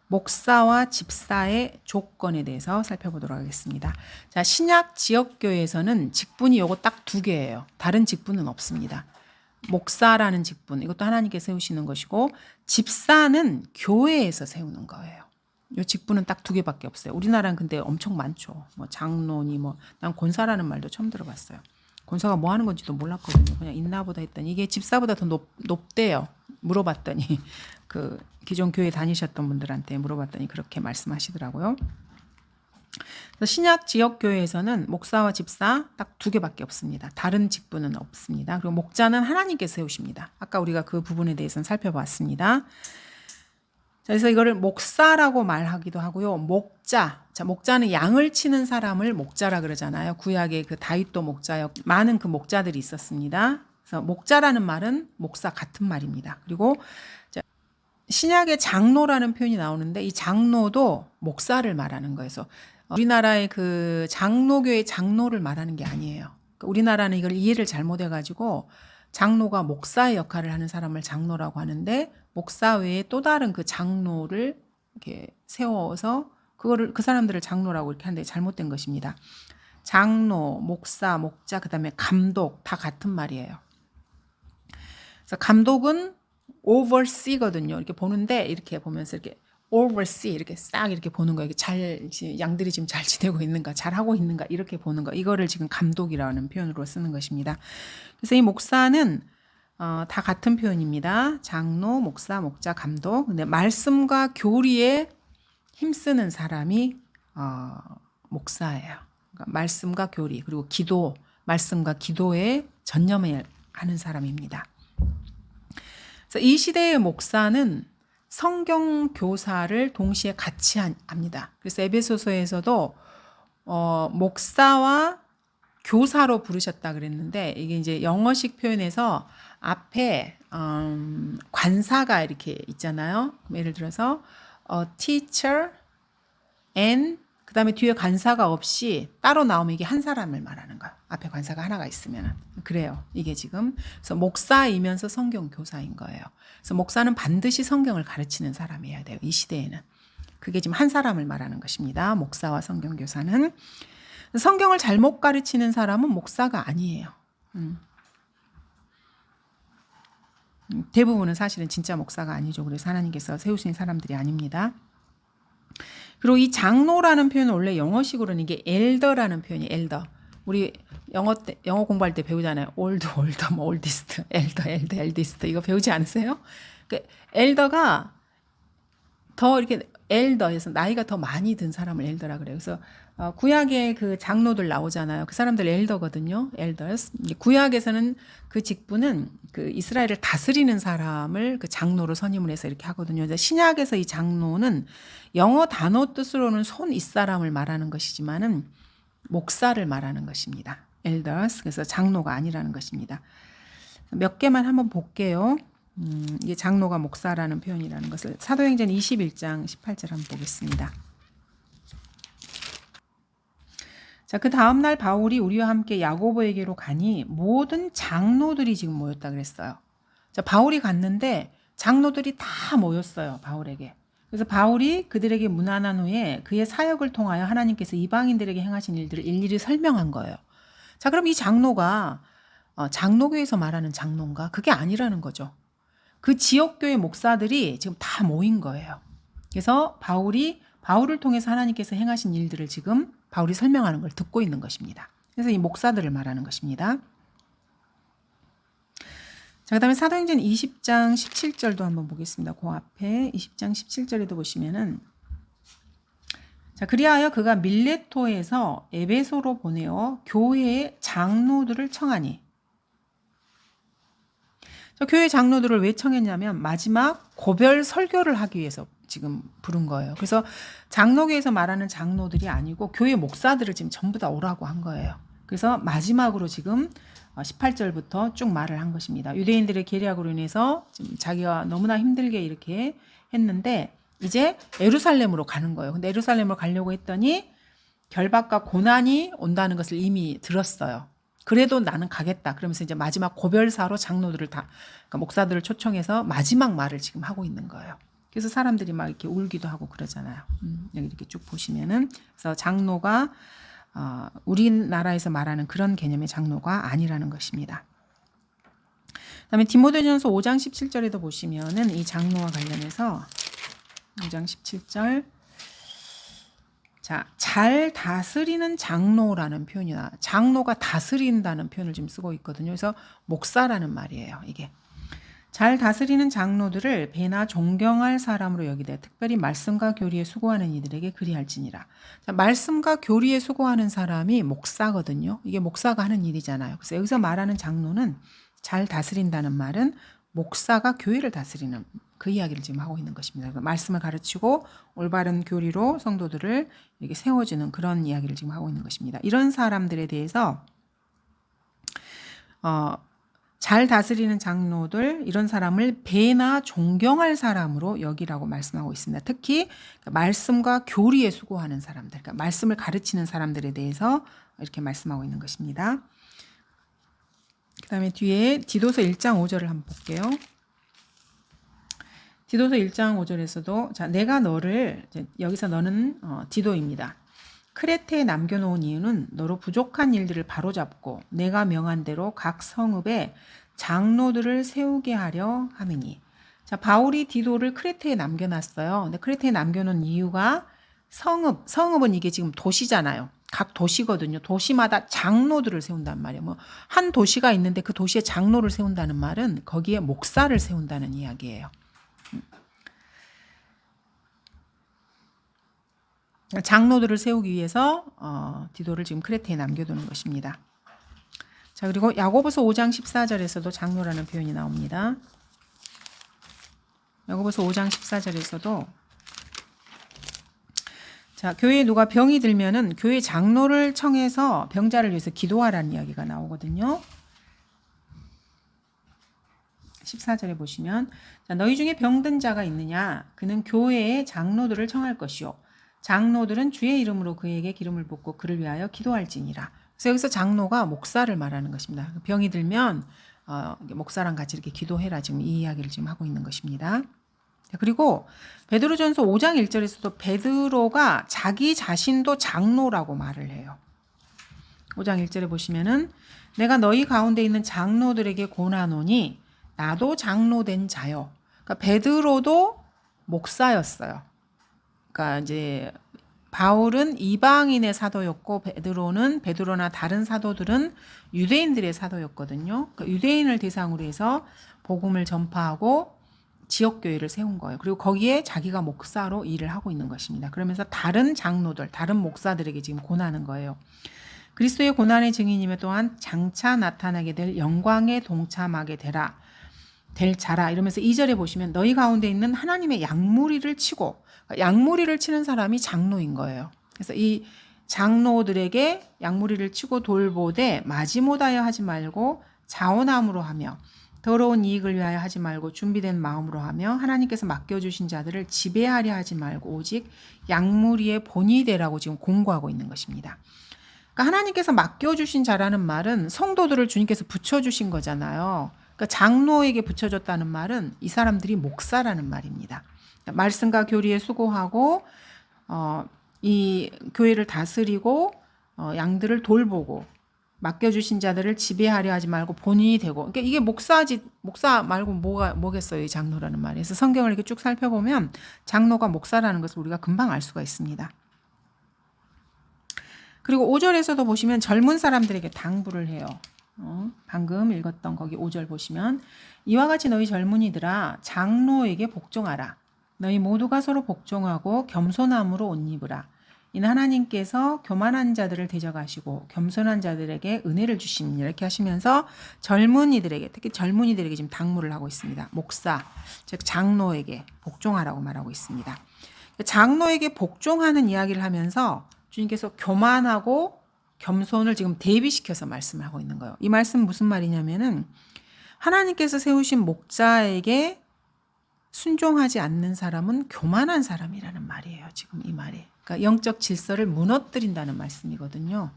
목사와 집사의 조건에 대해서 살펴보도록 하겠습니다. 자, 신약 지역교회에서는 직분이 요거 딱 두 개예요. 다른 직분은 없습니다. 목사라는 직분, 이것도 하나님께 세우시는 것이고, 집사는 교회에서 세우는 거예요. 이 직분은 딱 두 개밖에 없어요. 우리나라는 근데 엄청 많죠. 뭐 장로니 난 권사라는 말도 처음 들어봤어요. 권사가 뭐 하는 건지도 몰랐거든요. 그냥 있나 보다 했더니 이게 집사보다 더 높대요. 물어봤더니 그 기존 교회 다니셨던 분들한테 물어봤더니 그렇게 말씀하시더라고요. 그래서 신약 지역 교회에서는 목사와 집사 딱 두 개밖에 없습니다. 다른 직분은 없습니다. 그리고 목자는 하나님께 세우십니다. 아까 우리가 그 부분에 대해서는 살펴봤습니다. 그래서 이거를 목사라고 말하기도 하고요. 목자. 자, 목자는 양을 치는 사람을 목자라 그러잖아요. 구약의 그 다윗도 목자역 많은 그 목자들이 있었습니다. 그래서 목자라는 말은 목사 같은 말입니다. 그리고 신약의 장로라는 표현이 나오는데 이 장로도 목사를 말하는 거예요. 그래서 우리나라의 그 장로교의 장로를 말하는 게 아니에요. 우리나라는 이걸 이해를 잘못해가지고 장로가 목사의 역할을 하는 사람을 장로라고 하는데 목사 외에 또 다른 그 장로를 이렇게 세워서 그 사람들을 장로라고 이렇게 하는데 잘못된 것입니다. 장로, 목사, 목자, 그다음에 감독 다 같은 말이에요. 그래서 감독은 oversee거든요. 이렇게 보는데 이렇게 보면서 이렇게 oversee 이렇게 싹 이렇게 보는 거예요. 양들이 지금 잘 지내고 있는가, 잘 하고 있는가 이렇게 보는 거. 이거를 지금 감독이라는 표현으로 쓰는 것입니다. 그래서 이 목사는 다 같은 표현입니다. 장로, 목사, 목자, 감독. 근데 말씀과 교리에 힘쓰는 사람이 목사예요. 그러니까 말씀과 교리 그리고 기도, 말씀과 기도에 전념을 하는 사람입니다. 그래서 이 시대의 목사는 성경 교사를 동시에 같이 합니다. 그래서 에베소서에서도 목사와 교사로 부르셨다 그랬는데 이게 이제 영어식 표현에서 앞에 관사가 이렇게 있잖아요. 예를 들어서 teacher and 그다음에 뒤에 관사가 없이 따로 나오면 이게 한 사람을 말하는 거예요. 앞에 관사가 하나가 있으면 그래요. 이게 지금 그래서 목사이면서 성경 교사인 거예요. 그래서 목사는 반드시 성경을 가르치는 사람이어야 돼요. 이 시대에는 그게 지금 한 사람을 말하는 것입니다. 목사와 성경 교사는 성경을 잘못 가르치는 사람은 목사가 아니에요. 대부분은 사실은 진짜 목사가 아니죠. 그래서 하나님께서 세우신 사람들이 아닙니다. 그리고 이 장로라는 표현은 원래 영어식으로는 이게 엘더라는 표현이 엘더. 우리 영어 공부할 때 배우잖아요. 올드, 올디스트, 엘디스트 이거 배우지 않으세요? 그 엘더가 더 이렇게 엘더에서 나이가 더 많이 든 사람을 엘더라 그래요. 그래서 구약의 그 장로들 나오잖아요. 그 사람들 엘더거든요. 엘더스. 구약에서는 그 직분은 그 이스라엘을 다스리는 사람을 그 장로로 선임을 해서 이렇게 하거든요. 신약에서 이 장로는 영어 단어 뜻으로는 손 윗사람을 말하는 것이지만은 목사를 말하는 것입니다. elders. 그래서 장로가 아니라는 것입니다. 몇 개만 한번 볼게요. 이게 장로가 목사라는 표현이라는 것을 사도행전 21장 18절 한번 보겠습니다. 자, 그 다음 날 바울이 우리와 함께 야고보에게로 가니 모든 장로들이 지금 모였다 그랬어요. 자, 바울이 갔는데 장로들이 다 모였어요. 바울에게. 그래서 바울이 그들에게 문안한 후에 그의 사역을 통하여 하나님께서 이방인들에게 행하신 일들을 일일이 설명한 거예요. 자, 그럼 이 장로가 장로교에서 말하는 장로인가? 그게 아니라는 거죠. 그 지역교회 목사들이 지금 다 모인 거예요. 그래서 바울을 통해서 하나님께서 행하신 일들을 지금 바울이 설명하는 걸 듣고 있는 것입니다. 그래서 이 목사들을 말하는 것입니다. 자, 그 다음에 사도행전 20장 17절도 한번 보겠습니다. 그 앞에 20장 17절에도 보시면은 자, 그리하여 그가 밀레토에서 에베소로 보내어 교회의 장로들을 청하니 교회 장로들을 왜 청했냐면 마지막 고별 설교를 하기 위해서 지금 부른 거예요. 그래서 장로교에서 말하는 장로들이 아니고 교회 목사들을 지금 전부 다 오라고 한 거예요. 그래서 마지막으로 지금 18절부터 쭉 말을 한 것입니다. 유대인들의 계략으로 인해서 지금 자기가 너무나 힘들게 이렇게 했는데 이제 예루살렘으로 가는 거예요. 근데 예루살렘으로 가려고 했더니 결박과 고난이 온다는 것을 이미 들었어요. 그래도 나는 가겠다. 그러면서 이제 마지막 고별사로 장로들을 그러니까 목사들을 초청해서 마지막 말을 지금 하고 있는 거예요. 그래서 사람들이 막 이렇게 울기도 하고 그러잖아요. 여기 이렇게 쭉 보시면은 그래서 장로가 우리나라에서 말하는 그런 개념의 장로가 아니라는 것입니다. 그다음에 디모데전서 5장 17절에도 보시면은 이 장로와 관련해서 5장 17절 자, 잘 다스리는 장로라는 표현이나 장로가 다스린다는 표현을 지금 쓰고 있거든요. 그래서 목사라는 말이에요. 이게 잘 다스리는 장로들을 배나 존경할 사람으로 여기되 특별히 말씀과 교리에 수고하는 이들에게 그리할지니라. 자, 말씀과 교리에 수고하는 사람이 목사거든요. 이게 목사가 하는 일이잖아요. 그래서 여기서 말하는 장로는 잘 다스린다는 말은 목사가 교회를 다스리는 그 이야기를 지금 하고 있는 것입니다. 말씀을 가르치고 올바른 교리로 성도들을 이렇게 세워주는 그런 이야기를 지금 하고 있는 것입니다. 이런 사람들에 대해서 잘 다스리는 장로들 이런 사람을 배나 존경할 사람으로 여기라고 말씀하고 있습니다. 특히 말씀과 교리에 수고하는 사람들, 그러니까 말씀을 가르치는 사람들에 대해서 이렇게 말씀하고 있는 것입니다. 그 다음에 뒤에 디도서 1장 5절을 한번 볼게요. 디도서 1장 5절에서도 자, 내가 너를 여기서 너는 디도입니다. 크레테에 남겨놓은 이유는 너로 부족한 일들을 바로잡고 내가 명한 대로 각 성읍에 장로들을 세우게 하려 함이니. 자, 바울이 디도를 크레테에 남겨놨어요. 근데 크레테에 남겨놓은 이유가 성읍은 이게 지금 도시잖아요. 각 도시거든요. 도시마다 장로들을 세운단 말이에요. 뭐 한 도시가 있는데 그 도시에 장로를 세운다는 말은 거기에 목사를 세운다는 이야기예요. 장로들을 세우기 위해서 디도를 지금 크레테에 남겨두는 것입니다. 자, 그리고 야고보서 5장 14절에서도 장로라는 표현이 나옵니다. 야고보서 5장 14절에서도 자, 교회에 누가 병이 들면은 교회 장로를 청해서 병자를 위해서 기도하라는 이야기가 나오거든요. 14절에 보시면 자, 너희 중에 병든 자가 있느냐? 그는 교회의 장로들을 청할 것이요. 장로들은 주의 이름으로 그에게 기름을 붓고 그를 위하여 기도할지니라. 그래서 여기서 장로가 목사를 말하는 것입니다. 병이 들면 목사랑 같이 이렇게 기도해라. 지금 이 이야기를 지금 하고 있는 것입니다. 그리고 베드로전서 5장 1절에서도 베드로가 자기 자신도 장로라고 말을 해요. 5장 1절에 보시면은 내가 너희 가운데 있는 장로들에게 고나노니 나도 장로된 자요. 그러니까 베드로도 목사였어요. 그러니까 이제 바울은 이방인의 사도였고 베드로나 다른 사도들은 유대인들의 사도였거든요. 그러니까 유대인을 대상으로 해서 복음을 전파하고 지역교회를 세운 거예요. 그리고 거기에 자기가 목사로 일을 하고 있는 것입니다. 그러면서 다른 장로들, 다른 목사들에게 지금 고나는 거예요. 그리스도의 고난의 증인이며 또한 장차 나타나게 될 영광에 동참하게 될 자라. 이러면서 2절에 보시면 너희 가운데 있는 하나님의 양무리를 치고, 양무리를 치는 사람이 장로인 거예요. 그래서 이 장로들에게 양무리를 치고 돌보되 마지못하여 하지 말고 자원함으로 하며 더러운 이익을 위하여 하지 말고 준비된 마음으로 하며 하나님께서 맡겨주신 자들을 지배하려 하지 말고 오직 양무리의 본이 되라고 지금 공고하고 있는 것입니다. 그러니까 하나님께서 맡겨주신 자라는 말은 성도들을 주님께서 붙여주신 거잖아요. 그러니까 장로에게 붙여줬다는 말은 이 사람들이 목사라는 말입니다. 그러니까 말씀과 교리에 수고하고 이 교회를 다스리고 양들을 돌보고 맡겨주신 자들을 지배하려 하지 말고 본인이 되고, 그러니까 이게 목사 말고 뭐겠어요, 이 장로라는 말이. 그래서 성경을 이렇게 쭉 살펴보면 장로가 목사라는 것을 우리가 금방 알 수가 있습니다. 그리고 5절에서도 보시면 젊은 사람들에게 당부를 해요. 방금 읽었던 거기 5절 보시면 이와 같이 너희 젊은이들아 장로에게 복종하라. 너희 모두가 서로 복종하고 겸손함으로 옷 입으라. 이는 하나님께서 교만한 자들을 대적하시고 겸손한 자들에게 은혜를 주시니 이렇게 하시면서 젊은이들에게, 특히 젊은이들에게 지금 당부를 하고 있습니다. 목사, 즉 장로에게 복종하라고 말하고 있습니다. 장로에게 복종하는 이야기를 하면서 주님께서 교만하고 겸손을 지금 대비시켜서 말씀을 하고 있는 거예요. 이 말씀은 무슨 말이냐면은 하나님께서 세우신 목자에게 순종하지 않는 사람은 교만한 사람이라는 말이에요. 지금 이 말이. 그러니까 영적 질서를 무너뜨린다는 말씀이거든요.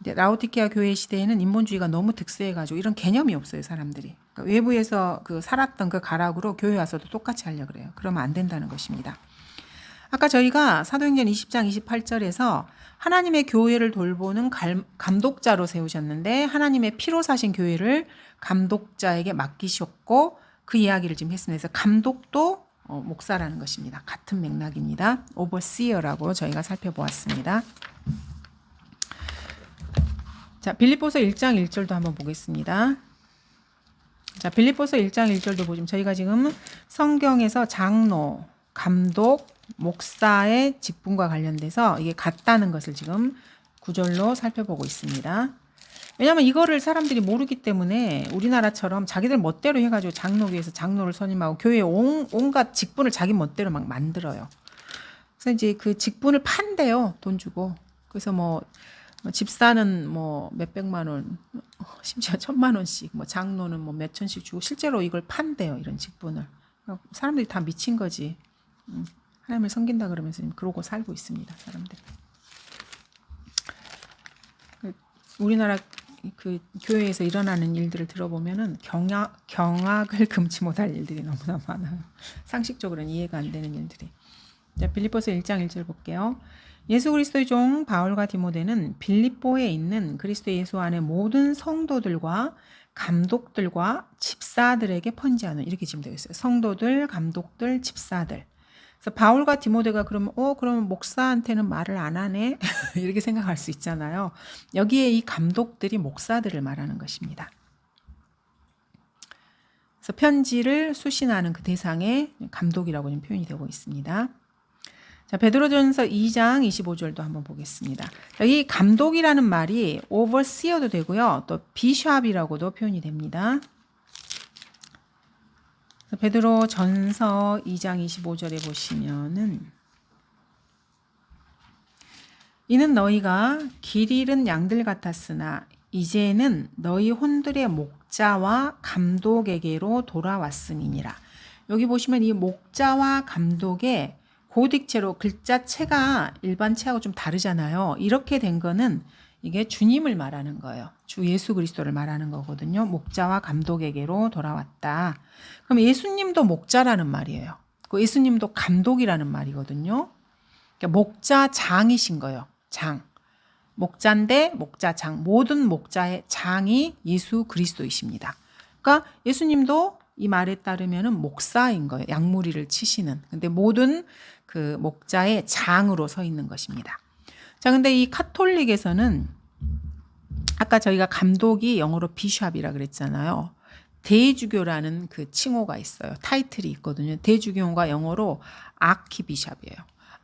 이제 라오디케아 교회 시대에는 인본주의가 너무 득세해가지고 이런 개념이 없어요, 사람들이. 그러니까 외부에서 그 살았던 그 가락으로 교회 와서도 똑같이 하려고 그래요. 그러면 안 된다는 것입니다. 아까 저희가 사도행전 20장 28절에서 하나님의 교회를 돌보는 감독자로 세우셨는데 하나님의 피로 사신 교회를 감독자에게 맡기셨고 그 이야기를 지금 했습니다. 그래서 감독도 목사라는 것입니다. 같은 맥락입니다. 오버시어라고 저희가 살펴보았습니다. 자, 빌립보서 1장 1절도 한번 보겠습니다. 자, 빌립보서 1장 1절도 보시면 저희가 지금 성경에서 장로, 감독, 목사의 직분과 관련돼서 이게 같다는 것을 지금 구절로 살펴보고 있습니다. 왜냐하면 이거를 사람들이 모르기 때문에 우리나라처럼 자기들 멋대로 해가지고 장로교에서 장로를 선임하고 교회 온갖 직분을 자기 멋대로 막 만들어요. 그래서 이제 그 직분을 판대요, 돈 주고. 그래서 뭐 집사는 뭐 몇백만 원, 심지어 1,000만 원씩, 뭐 장로는 뭐 몇천씩 주고 실제로 이걸 판대요, 이런 직분을. 사람들이 다 미친 거지. 하나님을 섬긴다 그러면서 그러고 살고 있습니다, 사람들이. 우리나라 그 교회에서 일어나는 일들을 들어보면은 경악을 금치 못할 일들이 너무나 많아요. 상식적으로는 이해가 안 되는 일들이. 자, 빌립보서 1장 1절 볼게요. 예수 그리스도의 종 바울과 디모데는 빌립보에 있는 그리스도 예수 안의 모든 성도들과 감독들과 집사들에게 편지하는, 이렇게 지금 되어 있어요. 성도들, 감독들, 집사들. 그래서 바울과 디모데가 그러면 목사한테는 말을 안 하네 이렇게 생각할 수 있잖아요. 여기에 이 감독들이 목사들을 말하는 것입니다. 그래서 편지를 수신하는 그 대상에 감독이라고 표현이 되고 있습니다. 자, 베드로전서 2장 25절도 한번 보겠습니다. 여기 감독이라는 말이 overseer도 되고요, 또 bishop이라고도 표현이 됩니다. 베드로 전서 2장 25절에 보시면은 이는 너희가 길 잃은 양들 같았으나 이제는 너희 혼들의 목자와 감독에게로 돌아왔음이니라. 여기 보시면 이 목자와 감독의 고딕체로 글자체가 일반 체하고 좀 다르잖아요. 이렇게 된 거는 이게 주님을 말하는 거예요. 주 예수 그리스도를 말하는 거거든요. 목자와 감독에게로 돌아왔다. 그럼 예수님도 목자라는 말이에요. 그 예수님도 감독이라는 말이거든요. 그러니까 목자장이신 거예요. 장. 목자인데 목자장. 모든 목자의 장이 예수 그리스도이십니다. 그러니까 예수님도 이 말에 따르면은 목사인 거예요. 양무리를 치시는. 근데 모든 그 목자의 장으로 서 있는 것입니다. 자, 근데 이 카톨릭에서는 아까 저희가 감독이 영어로 비숍이라 그랬잖아요. 대주교라는 그 칭호가 있어요. 타이틀이 있거든요. 대주교가 영어로 아키비숍이에요.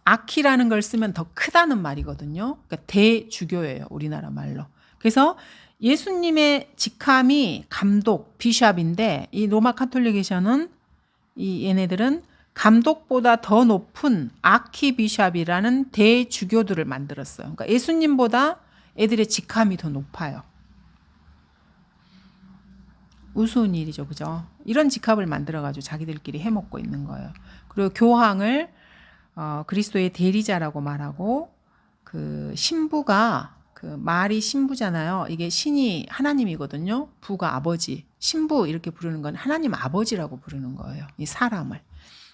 아키라는 걸 쓰면 더 크다는 말이거든요. 그러니까 대주교예요, 우리나라 말로. 그래서 예수님의 직함이 감독, 비숍인데 이 로마 카톨릭에서는 얘네들은 감독보다 더 높은 아키비숍이라는 대주교들을 만들었어요. 그러니까 예수님보다 애들의 직함이 더 높아요. 우스운 일이죠, 그죠? 이런 직함을 만들어가지고 자기들끼리 해먹고 있는 거예요. 그리고 교황을 그리스도의 대리자라고 말하고, 그 신부가 그 말이 신부잖아요. 이게 신이 하나님이거든요. 부가 아버지, 신부 이렇게 부르는 건 하나님 아버지라고 부르는 거예요. 이 사람을.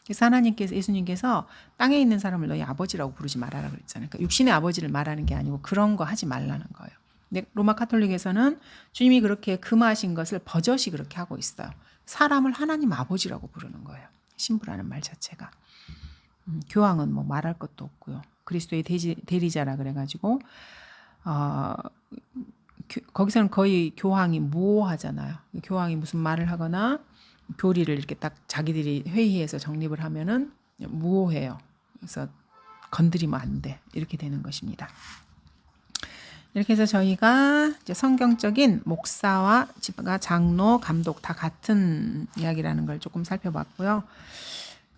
그래서 하나님께서, 예수님께서 땅에 있는 사람을 너희 아버지라고 부르지 말아라 그랬잖아요. 그러니까 육신의 아버지를 말하는 게 아니고 그런 거 하지 말라는 거예요. 근데 로마 카톨릭에서는 주님이 그렇게 금하신 것을 버젓이 그렇게 하고 있어요. 사람을 하나님 아버지라고 부르는 거예요. 신부라는 말 자체가. 교황은 뭐 말할 것도 없고요. 그리스도의 대리자라 그래가지고 거기서는 거의 교황이 무오하잖아요. 교황이 무슨 말을 하거나 교리를 이렇게 딱 자기들이 회의해서 정립을 하면은 무오해요. 그래서 건드리면 안 돼. 이렇게 되는 것입니다. 이렇게 해서 저희가 이제 성경적인 목사와 집가, 장로, 감독 다 같은 이야기라는 걸 조금 살펴봤고요.